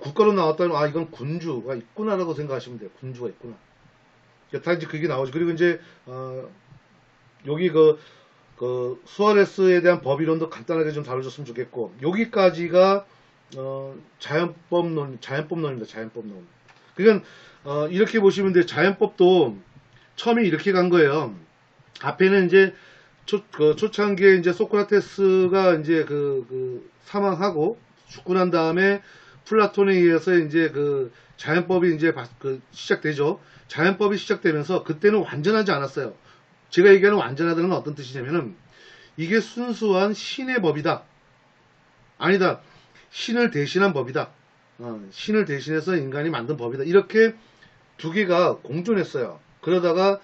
국가론 나왔다면 이건 군주가 있구나라고 생각하시면 돼요. 군주가 있구나. 다 이제 그게 나오죠. 그리고 이제 여기 수아레스에 대한 법이론도 간단하게 좀 다뤄줬으면 좋겠고, 여기까지가 자연법론입니다. 자연법론. 그러니까 이렇게 보시면 돼요. 자연법도 처음에 이렇게 간 거예요. 앞에는 이제 초창기에 이제 소크라테스가 이제 사망하고 죽고 난 다음에 플라톤에 의해서 이제 자연법이 이제 시작되죠. 자연법이 시작되면서 그때는 완전하지 않았어요. 제가 얘기하는 완전하다는 건 어떤 뜻이냐면은 이게 순수한 신의 법이다. 아니다. 신을 대신한 법이다. 신을 대신해서 인간이 만든 법이다. 이렇게 두 개가 공존했어요. 그러다가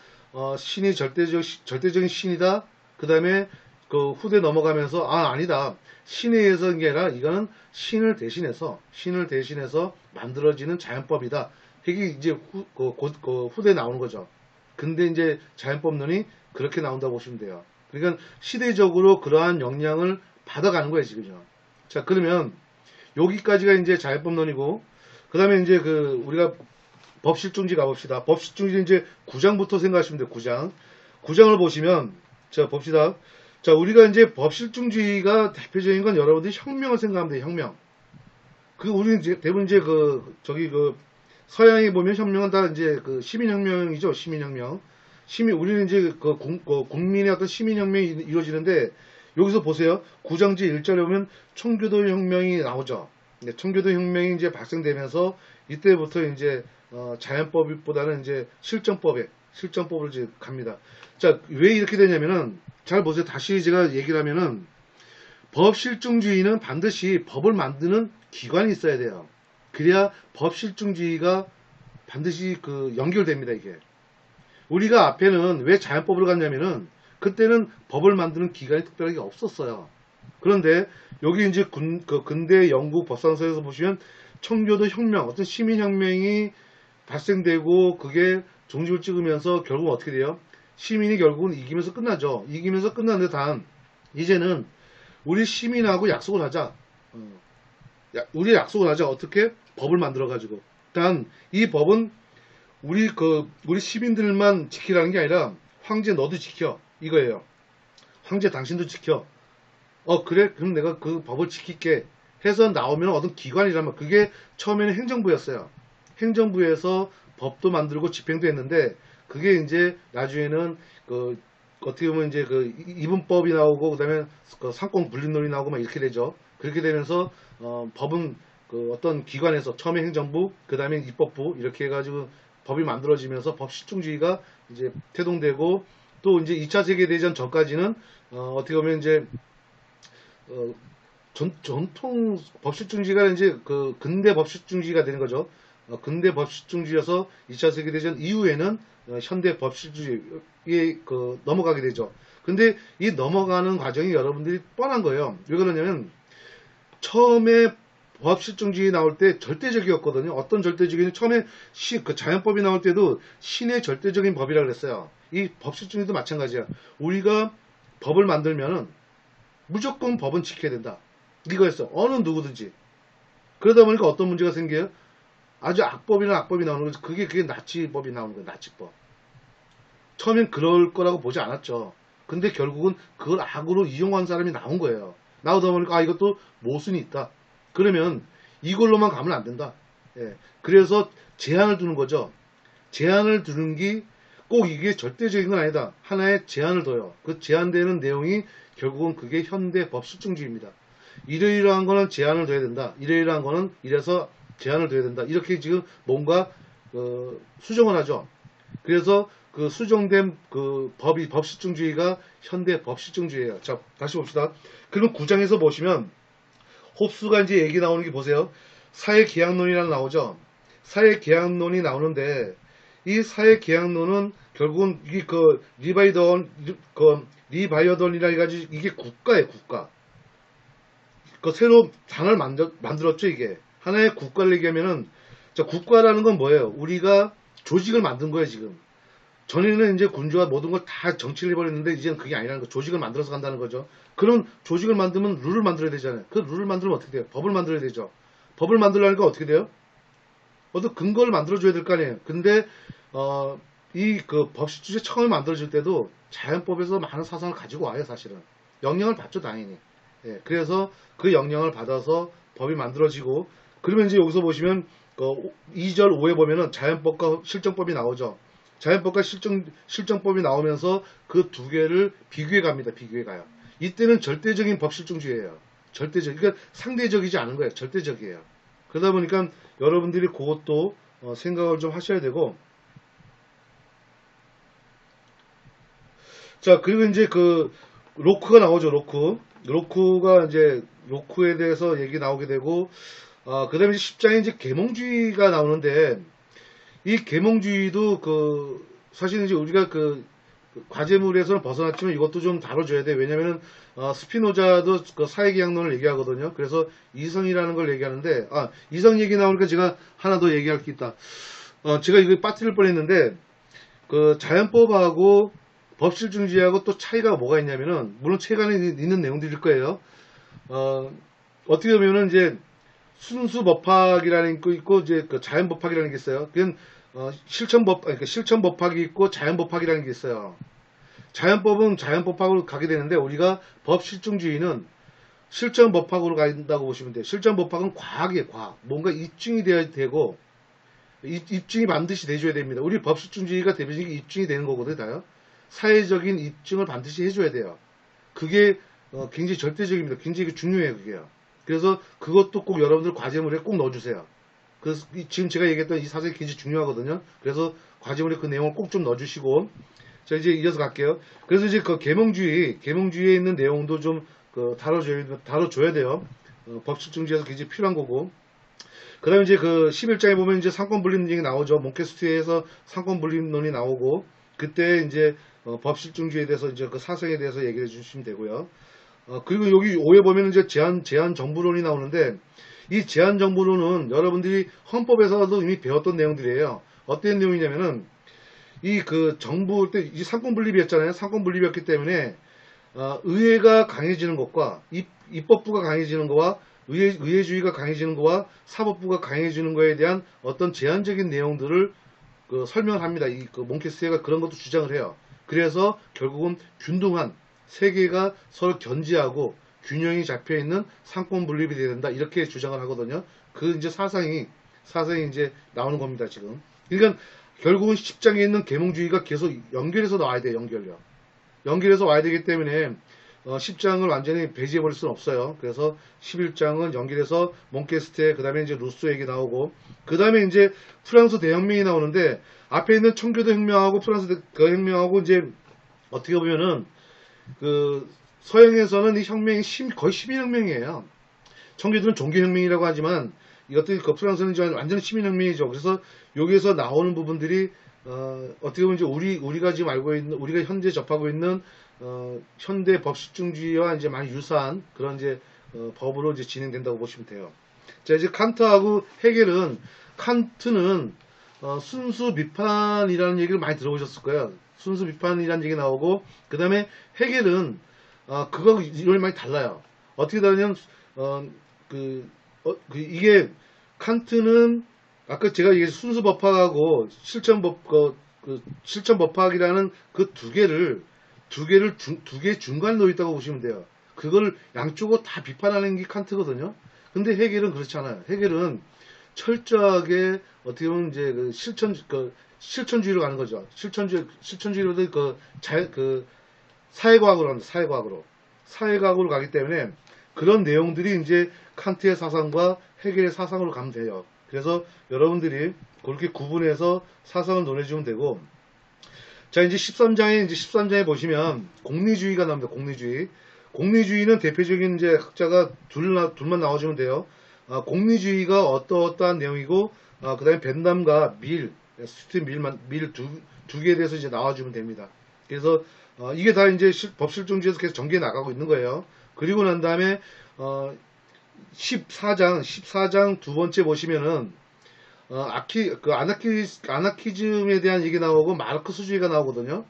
신이 절대적인 신이다. 그 다음에 후대 넘어가면서 아니다. 신에 의해서인 게 아니라 이거는 신을 대신해서 만들어지는 자연법이다. 이게 이제 후대에 나오는 거죠. 근데 이제 자연법론이 그렇게 나온다고 보시면 돼요. 그러니까 시대적으로 그러한 영향을 받아가는 거예요, 지금요. 자, 그러면 여기까지가 이제 자연법론이고, 그 다음에 이제 우리가 법실중지 가봅시다. 법실중지 이제 9장부터 생각하시면 돼요, 9장. 9장을 보시면, 자, 봅시다. 자, 우리가 이제 법실중지가 대표적인 건 여러분들이 혁명을 생각하면 돼요, 혁명. 우리는 이제 대부분 이제 서양에 보면 혁명은 다 이제 시민혁명이죠, 시민혁명. 우리는 이제 국민의 어떤 시민혁명이 이루어지는데, 여기서 보세요. 9장지 1절에 보면 청교도 혁명이 나오죠. 청교도 혁명이 이제 발생되면서 이때부터 이제 자연법보다는 이제 실정법으로 이제 갑니다. 자, 왜 이렇게 되냐면은 잘 보세요. 다시 제가 얘기를 하면은 법실중주의는 반드시 법을 만드는 기관이 있어야 돼요. 그래야 법실중주의가 반드시 연결됩니다. 이게 우리가 앞에는 왜 자연법으로 갔냐면은 그때는 법을 만드는 기관이 특별하게 없었어요. 그런데 여기 이제 근대 영국 법상서에서 보시면 청교도 혁명, 어떤 시민혁명이 발생되고 그게 종집을 찍으면서 결국 어떻게 돼요? 시민이 결국은 이기면서 끝나죠. 이기면서 끝났는데 이제는 우리 시민하고 약속을 하자. 우리 약속을 하자. 어떻게? 법을 만들어 가지고. 일단 이 법은 우리 시민들만 지키라는 게 아니라 황제 너도 지켜 이거예요. 황제 당신도 지켜. 그래? 그럼 내가 그 법을 지킬게 해서 나오면 어떤 기관이라면 그게 처음에는 행정부였어요. 행정부에서 법도 만들고 집행도 했는데 그게 이제 나중에는 어떻게 보면 이제 이분법이 나오고 그다음에 상권 분립론이 나오고 막 이렇게 되죠. 그렇게 되면서 법은 어떤 기관에서 처음에 행정부, 그다음에 입법부 이렇게 해가지고 법이 만들어지면서 법 실중주의가 이제 태동되고 또 이제 2차 세계대전 전까지는 어떻게 보면 이제 전통 법실중주의가 이제 근대 법실중주의가 되는 거죠. 근대 법실중주의여서 2차 세계대전 이후에는 현대 법실주의에 넘어가게 되죠. 근데 이 넘어가는 과정이 여러분들이 뻔한 거예요. 왜 그러냐면 처음에 법실중주의 나올 때 절대적이었거든요. 어떤 절대적이냐면 처음에 자연법이 나올 때도 신의 절대적인 법이라 그랬어요. 이 법실중주의도 마찬가지야. 우리가 법을 만들면은 무조건 법은 지켜야 된다. 이거였어. 어느 누구든지. 그러다 보니까 어떤 문제가 생겨요? 아주 악법이 나오는 거죠. 그게 나치법이 나오는 거예요. 나치법. 처음엔 그럴 거라고 보지 않았죠. 근데 결국은 그걸 악으로 이용한 사람이 나온 거예요. 나오다 보니까 이것도 모순이 있다. 그러면 이걸로만 가면 안 된다. 예. 그래서 제한을 두는 거죠. 제한을 두는 게 꼭 이게 절대적인 건 아니다. 하나의 제한을 둬요. 그 제한되는 내용이 결국은 그게 현대 법실중주의입니다. 이러이러한 거는 제한을 둬야 된다. 이러이러한 거는 이래서 제한을 둬야 된다. 이렇게 지금 뭔가 수정을 하죠. 그래서 그 수정된 법실중주의가 현대 법실중주의예요. 자, 다시 봅시다. 그럼 9장에서 보시면 홉스가 이제 얘기 나오는 게 보세요. 사회계약론이라는 나오죠. 사회계약론이 나오는데 이 사회계약론은 결국은 이게 리바이어던이라 해가지고 이게 국가예요, 국가. 새로 단어를 만들었죠, 이게. 하나의 국가를 얘기하면은, 국가라는 건 뭐예요? 우리가 조직을 만든 거예요, 지금. 전에는 이제 군주가 모든 걸 다 정치를 해버렸는데, 이제는 그게 아니라는 거. 조직을 만들어서 간다는 거죠. 그런 조직을 만들면 룰을 만들어야 되잖아요. 그 룰을 만들면 어떻게 돼요? 법을 만들어야 되죠. 법을 만들려니까 어떻게 돼요? 어떤 근거를 만들어줘야 될 거 아니에요. 근데, 법실주의 처음에 만들어질 때도 자연법에서 많은 사상을 가지고 와요, 사실은. 영향을 받죠, 당연히. 예, 그래서 그 영향을 받아서 법이 만들어지고, 그러면 이제 여기서 보시면, 2절 5에 보면은 자연법과 실정법이 나오죠. 자연법과 실정법이 나오면서 그 두 개를 비교해 갑니다, 비교해 가요. 이때는 절대적인 법실중주의예요. 절대적, 그러니까 상대적이지 않은 거예요. 절대적이에요. 그러다 보니까 여러분들이 그것도 생각을 좀 하셔야 되고, 자, 그리고 이제 로크가 나오죠, 로크. 로크가 이제, 로크에 대해서 얘기 나오게 되고, 그 다음에 10장에 이제 계몽주의가 나오는데, 이 계몽주의도 사실 이제 우리가 과제물에서는 벗어났지만 이것도 좀 다뤄줘야 돼. 왜냐면은, 스피노자도 사회계약론을 얘기하거든요. 그래서 이성이라는 걸 얘기하는데, 이성 얘기 나오니까 제가 하나 더 얘기할 게 있다. 제가 이거 빠뜨릴 뻔 했는데, 자연법하고 법실중주의하고 또 차이가 뭐가 있냐면은, 물론 체간에 있는 내용들일 거예요. 어떻게 보면은 이제, 순수법학이라는 게 있고, 이제 자연법학이라는 게 있어요. 그건, 실천법학이 있고, 자연법학이라는 게 있어요. 자연법은 자연법학으로 가게 되는데, 우리가 법실중주의는 실천법학으로 간다고 보시면 돼요. 실천법학은 과학이에요, 과학. 뭔가 입증이 되어야 되고, 입증이 반드시 돼줘야 됩니다. 우리 법실중주의가 대표적인 게 입증이 되는 거거든요, 다요. 사회적인 입증을 반드시 해줘야 돼요. 그게 굉장히 절대적입니다. 굉장히 중요해요, 그게요. 그래서 그것도 꼭 여러분들 과제물에 꼭 넣어주세요. 그래서 지금 제가 얘기했던 이 사실이 굉장히 중요하거든요. 그래서 과제물에 그 내용을 꼭 좀 넣어주시고, 자, 이제 이어서 갈게요. 그래서 이제 계몽주의에 있는 내용도 좀 다뤄줘야 돼요. 법실중주의에서 굉장히 필요한 거고. 그 다음에 이제 11장에 보면 이제 상권분립 얘기 나오죠. 몽테스투에서 상권분립론이 나오고, 그때 이제 법실중주의에 대해서 이제 그 사성에 대해서 얘기해 주시면 되고요. 그리고 여기 5에 보면 이제 제한정부론이 나오는데, 이 제한정부론은 여러분들이 헌법에서도 이미 배웠던 내용들이에요. 어떤 내용이냐면은, 정부 이 상권분립이었잖아요. 상권분립이었기 때문에, 의회가 강해지는 것과 입법부가 강해지는 거와 의회주의가 강해지는 거와 사법부가 강해지는 거에 대한 어떤 제한적인 내용들을 설명을 합니다. 이 몽테스키가 그런 것도 주장을 해요. 그래서 결국은 균등한 세계가 서로 견지하고 균형이 잡혀 있는 상권 분립이 돼야 된다. 이렇게 주장을 하거든요. 그 이제 사상이 이제 나오는 겁니다, 지금. 그러니까 결국은 10장에 있는 계몽주의가 계속 연결해서 나와야 돼요, 연결해서 와야 되기 때문에 10장을 완전히 배제해 버릴 수는 없어요. 그래서 11장은 연결해서 몽테스테, 그 다음에 이제 루소 얘기 나오고, 그 다음에 이제 프랑스 대혁명이 나오는데, 앞에 있는 청교도 혁명하고 프랑스 혁명하고 이제 어떻게 보면은 서양에서는 이 혁명이 거의 시민혁명이에요. 청교도는 종교혁명이라고 하지만 이것도 프랑스는 완전 시민혁명이죠. 그래서 여기에서 나오는 부분들이 어떻게 보면 이제 우리가 지금 알고 있는, 우리가 현재 접하고 있는 현대 법실중주의와 이제 많이 유사한 그런 이제 법으로 이제 진행된다고 보시면 돼요. 자, 이제 칸트하고 헤겔은, 칸트는 순수 비판이라는 얘기를 많이 들어보셨을 거예요. 순수 비판이라는 얘기 나오고, 그 다음에 헤겔은 그거 이론이 많이 달라요. 어떻게 다르냐면 이게 칸트는 아까 제가 얘기한 순수 법학하고 실천 법학이라는 그 두 개의 중간에 놓여 있다고 보시면 돼요. 그걸 양쪽으로 다 비판하는 게 칸트거든요. 근데 헤겔은 그렇지 않아요. 헤겔은 철저하게 어떻게 보면 이제 실천주의로 가는 거죠. 실천주의로도 사회과학으로 합니다. 사회과학으로 가기 때문에 그런 내용들이 이제 칸트의 사상과 헤겔의 사상으로 가면 돼요. 그래서 여러분들이 그렇게 구분해서 사상을 논해주면 되고, 자, 이제 13장에 보시면 공리주의가 나옵니다. 공리주의는 대표적인 이제 학자가 둘만 나와주면 돼요. 공리주의가 어떠한 내용이고, 그 다음에 벤담과 스튜어트 밀 두 개에 대해서 이제 나와주면 됩니다. 그래서 이게 다 이제 법실중주에서 계속 전개해 나가고 있는 거예요. 그리고 난 다음에 14장 두 번째 보시면은 아나키즘에 대한 얘기 나오고 마르크스주의가 나오거든요.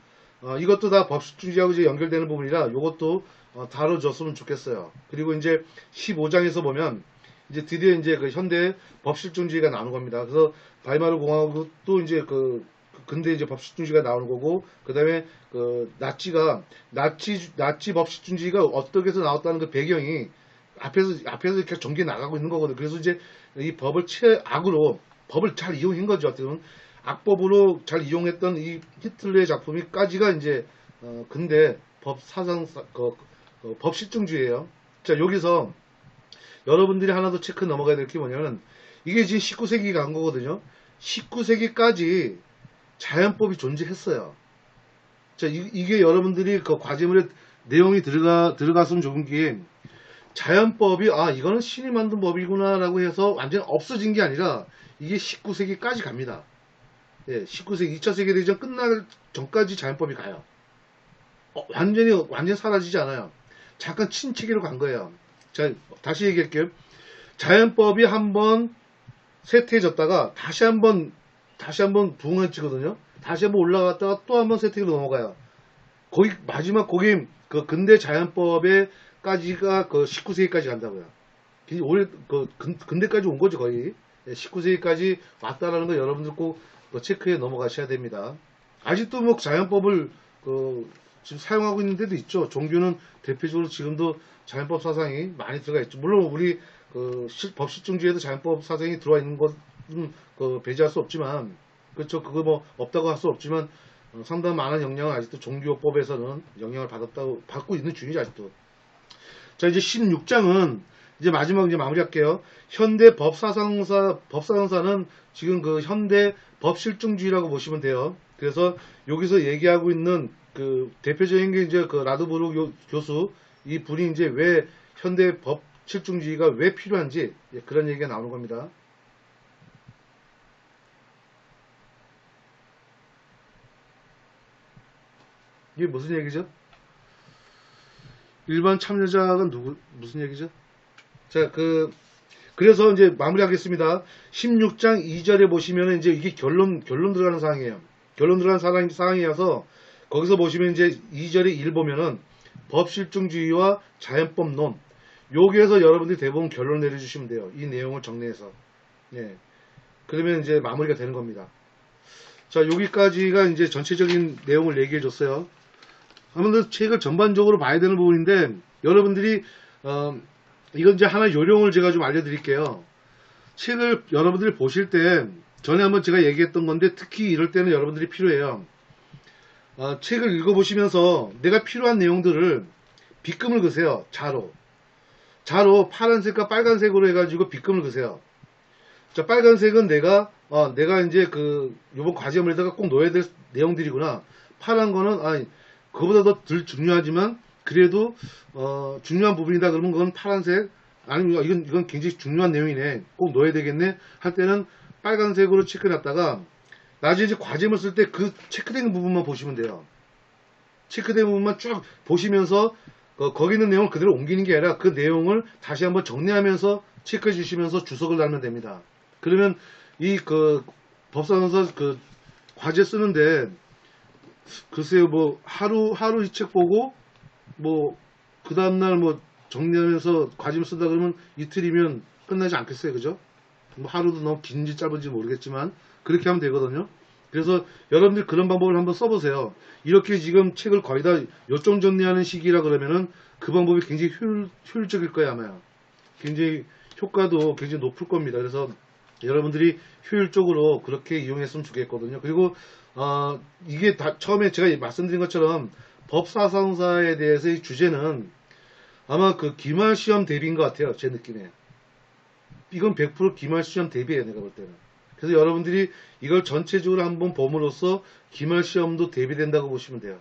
이것도 다 법실주의하고 이제 연결되는 부분이라 이것도 다뤄줬으면 좋겠어요. 그리고 이제 15장에서 보면 이제 드디어 이제 그 현대 법실중주의가 나오는 겁니다. 그래서 바이마르 공화국도 이제 근대 이제 법실중주의가 나오는 거고, 그 다음에 나치 법실중주의가 어떻게 해서 나왔다는 그 배경이 앞에서 이렇게 전개 나가고 있는 거거든요. 그래서 이제 이 법을 법을 잘 이용한 거죠. 어떻게 보면 악법으로 잘 이용했던 이 히틀러의 작품이까지가 이제 근대 법실중주의예요. 자, 여기서 여러분들이 하나 더 체크 넘어가야 될 게 뭐냐면, 이게 지금 19세기가 간 거거든요. 19세기까지 자연법이 존재했어요. 자, 이게 여러분들이 그 과제물에 내용이 들어갔으면 좋은 게, 자연법이 이거는 신이 만든 법이구나 라고 해서 완전히 없어진 게 아니라 이게 19세기까지 갑니다. 예, 19세기 2차 세계대전 끝날 전까지 자연법이 가요. 완전히 사라지지 않아요. 잠깐 침체기로 간 거예요. 자, 다시 얘기할게요. 자연법이 한번 쇠퇴해졌다가 다시 한번 부흥을 치거든요. 다시 한번 올라갔다가 또 한번 쇠퇴기로 넘어가요. 거기 그 근대 자연법에 까지가 19세기까지 간다고요. 올해 근대까지 온 거죠, 거의. 19세기까지 왔다라는 거 여러분들 꼭 체크해 넘어가셔야 됩니다. 아직도 뭐 자연법을 지금 사용하고 있는 데도 있죠. 종교는 대표적으로 지금도 자연법 사상이 많이 들어가 있죠. 물론 우리 법실중주에도 자연법 사상이 들어와 있는 것은 배제할 수 없지만, 그렇죠. 그거 뭐 없다고 할 수 없지만 상당히 많은 영향을 아직도 종교법에서는 영향을 받고 있는 중이죠, 아직도. 자, 이제 16장은 이제 마지막 이제 마무리할게요. 현대 법사상사는 지금 현대 법실중주의라고 보시면 돼요. 그래서 여기서 얘기하고 있는 대표적인 게 이제 라드부르 교수, 이 분이 이제 왜 현대 법실중주의가 왜 필요한지 그런 얘기가 나오는 겁니다. 이게 무슨 얘기죠? 일반 참여자가 무슨 얘기죠? 자, 그래서 이제 마무리하겠습니다. 16장 2절에 보시면 이제 이게 결론 들어가는 사항이에요. 결론 들어가는 사항이어서 거기서 보시면 이제 2절에 1 보면은 법실중주의와 자연법론, 여기에서 여러분들이 대부분 결론 내려주시면 돼요. 이 내용을 정리해서. 예. 그러면 이제 마무리가 되는 겁니다. 자, 여기까지가 이제 전체적인 내용을 얘기해 줬어요. 아무래도 책을 전반적으로 봐야 되는 부분인데, 여러분들이, 이건 이제 하나 요령을 제가 좀 알려드릴게요. 책을 여러분들이 보실 때, 전에 한번 제가 얘기했던 건데, 특히 이럴 때는 여러분들이 필요해요. 책을 읽어보시면서 내가 필요한 내용들을 빗금을 그세요. 자로 파란색과 빨간색으로 해가지고 빗금을 그세요. 자, 빨간색은 내가 이제 요번 과제물에다가 꼭 넣어야 될 내용들이구나. 파란 거는, 그거보다 더 덜 중요하지만, 그래도, 중요한 부분이다. 그러면 그건 파란색, 아니면 이건 굉장히 중요한 내용이네. 꼭 넣어야 되겠네. 할 때는 빨간색으로 체크해놨다가, 나중에 이제 과제물 쓸 때 그 체크된 부분만 보시면 돼요. 체크된 부분만 쭉 보시면서, 거기 있는 내용을 그대로 옮기는 게 아니라 그 내용을 다시 한번 정리하면서 체크해 주시면서 주석을 달면 됩니다. 그러면 법사전서 과제 쓰는데, 글쎄요, 하루 이 책 보고, 그 다음날 정리하면서 과제를 쓴다 그러면 이틀이면 끝나지 않겠어요, 그죠? 하루도 너무 긴지 짧은지 모르겠지만, 그렇게 하면 되거든요. 그래서 여러분들 그런 방법을 한번 써보세요. 이렇게 지금 책을 거의 다 요점 정리하는 시기라 그러면은 그 방법이 굉장히 효율적일 거예요, 아마요. 굉장히 효과도 굉장히 높을 겁니다. 그래서 여러분들이 효율적으로 그렇게 이용했으면 좋겠거든요. 그리고 이게 다 처음에 제가 말씀드린 것처럼 법사상사에 대해서의 주제는 아마 기말시험 대비인 것 같아요. 제 느낌에. 이건 100% 기말시험 대비예요, 내가 볼 때는. 그래서 여러분들이 이걸 전체적으로 한번 봄으로써 기말시험도 대비된다고 보시면 돼요.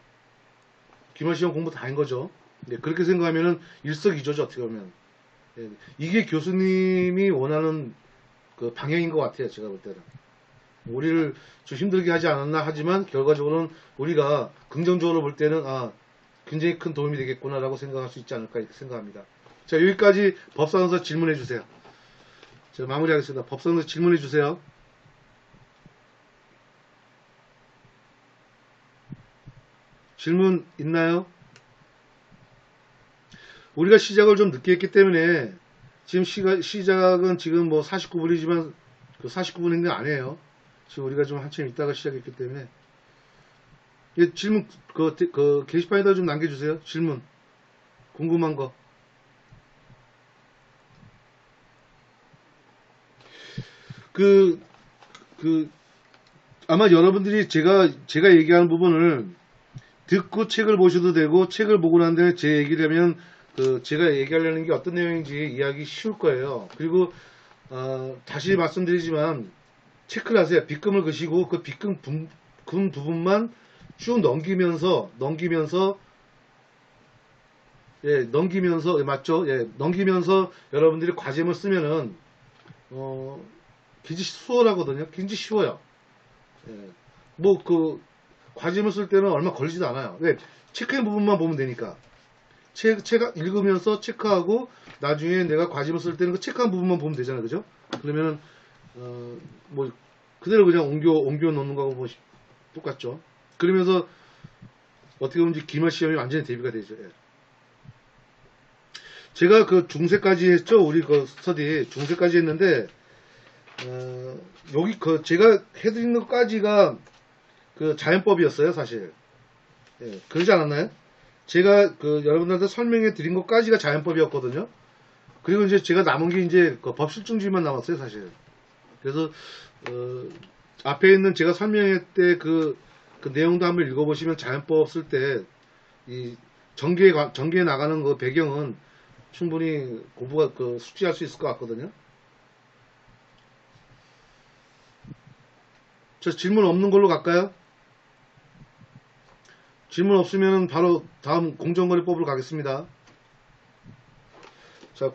기말시험 공부 다 한 거죠. 네, 그렇게 생각하면은 일석이조죠, 어떻게 보면. 네, 이게 교수님이 원하는 방향인 것 같아요, 제가 볼 때는. 우리를 좀 힘들게 하지 않았나 하지만 결과적으로는 우리가 긍정적으로 볼 때는 굉장히 큰 도움이 되겠구나라고 생각할 수 있지 않을까 이렇게 생각합니다. 자, 여기까지 법사전서 질문해 주세요. 자, 마무리하겠습니다. 법사전서 질문해 주세요. 질문 있나요? 우리가 시작을 좀 늦게 했기 때문에 지금 시작은 지금 49분이지만 49분인 게 아니에요. 지금 우리가 좀 한참 있다가 시작했기 때문에. 질문 게시판에다 좀 남겨주세요. 질문 궁금한 거. 아마 여러분들이 제가 얘기하는 부분을 듣고 책을 보셔도 되고, 책을 보고 난 다음에 제 얘기를 하면 제가 얘기하려는 게 어떤 내용인지 이해하기 쉬울 거예요. 그리고 다시 말씀드리지만 체크를 하세요. 빗금을 그시고 그 빗금 부분만 쭉 넘기면서 맞죠? 예, 넘기면서 여러분들이 과제물 쓰면은 굉장히 수월하거든요. 굉장히 쉬워요. 예, 과제물 쓸 때는 얼마 걸리지도 않아요. 왜? 체크한 부분만 보면 되니까. 읽으면서 체크하고 나중에 내가 과제물 쓸 때는 그 체크한 부분만 보면 되잖아요. 그죠? 그러면은 그대로 그냥 옮겨 놓는 거하고 똑같죠. 그러면서 어떻게 보면 기말 시험이 완전히 대비가 되죠. 예. 제가 중세까지 했죠. 우리 스터디 중세까지 했는데 여기 제가 해드린 것까지가 자연법이었어요, 사실. 예, 그러지 않았나요? 제가 여러분들한테 설명해 드린 것까지가 자연법이었거든요. 그리고 이제 제가 남은 게 이제 법실중지만 남았어요, 사실. 그래서 앞에 있는 제가 설명할 때 그 내용도 한번 읽어보시면 자연법 쓸 때 이 전개에 나가는 그 배경은 충분히 공부가 숙지할 수 있을 것 같거든요. 저 질문 없는 걸로 갈까요? 질문 없으면 바로 다음 공정거래법으로 가겠습니다. 자,